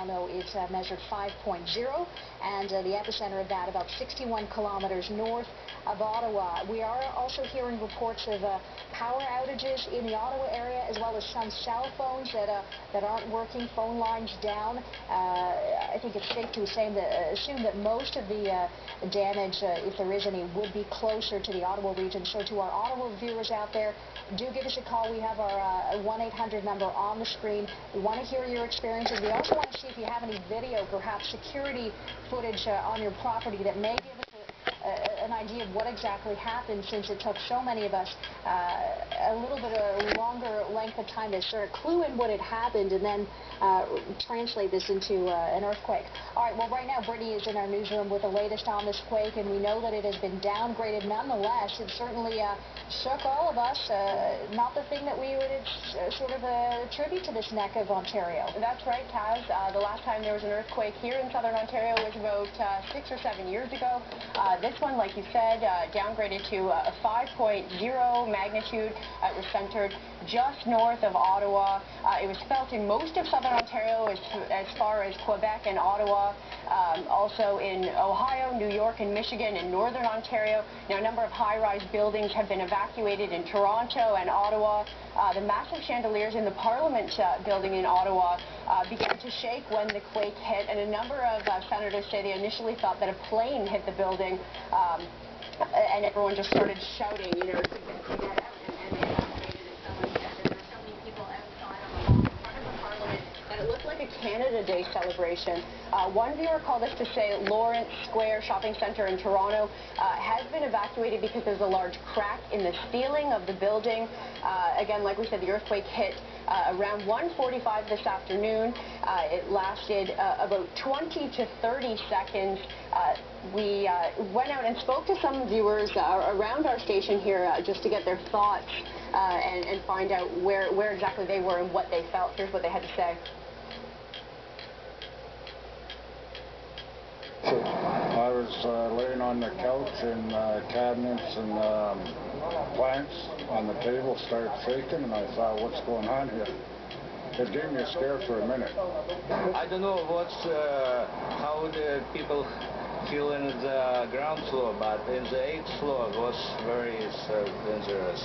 now know it measured 5.0, and the epicenter of that about 61 kilometers north of Ottawa. We are also hearing reports of power outages in the Ottawa area, as well as some cell phones that aren't working, phone lines down. I think it's safe to assume that most of the damage, if there is any, would be closer to the Ottawa region. So to our Ottawa viewers out there, do give us a call. We have our 1-800 number on the screen. We want to hear your experiences. We also want to see if you have any video, perhaps security footage on your property that may give us an idea of what exactly happened, since it took so many of us a little bit of a longer length of time to sort of clue in what had happened and then translate this into an earthquake. All right, well, right now Brittany is in our newsroom with the latest on this quake, and we know that it has been downgraded. Nonetheless, it certainly shook all of us. Not the thing that we would sort of attribute to this neck of Ontario. That's right, Kaz. The last time there was an earthquake here in southern Ontario was about 6 or 7 years ago. This one, like you said, downgraded to a 5.0 magnitude. It was centered just north of Ottawa. It was felt in most of southern Ontario as far as Quebec and Ottawa, also in Ohio, New York, and Michigan, and northern Ontario. Now, a number of high-rise buildings have been evacuated in Toronto and Ottawa. The massive chandeliers in the Parliament building in Ottawa began to shake when the quake hit, and a number of senators say they initially thought that a plane hit the building, and everyone just started shouting, you know, to get out, and they evacuated it. Someone said that there were so many people outside on the lawn in front of the Parliament that it looked like a Canada Day celebration. One viewer called us to say Lawrence Square Shopping Centre in Toronto has been evacuated because there's a large crack in the ceiling of the building. Again, like we said, the earthquake hit around 1:45 this afternoon. It lasted about 20 to 30 seconds. We went out and spoke to some viewers around our station here just to get their thoughts and find out where exactly they were and what they felt. Here's what they had to say. I was laying on the couch, and cabinets and plants on the table started shaking, and I thought, what's going on here? It gave me a scare for a minute. I don't know how the people feel in the ground floor, but in the 8th floor it was very dangerous.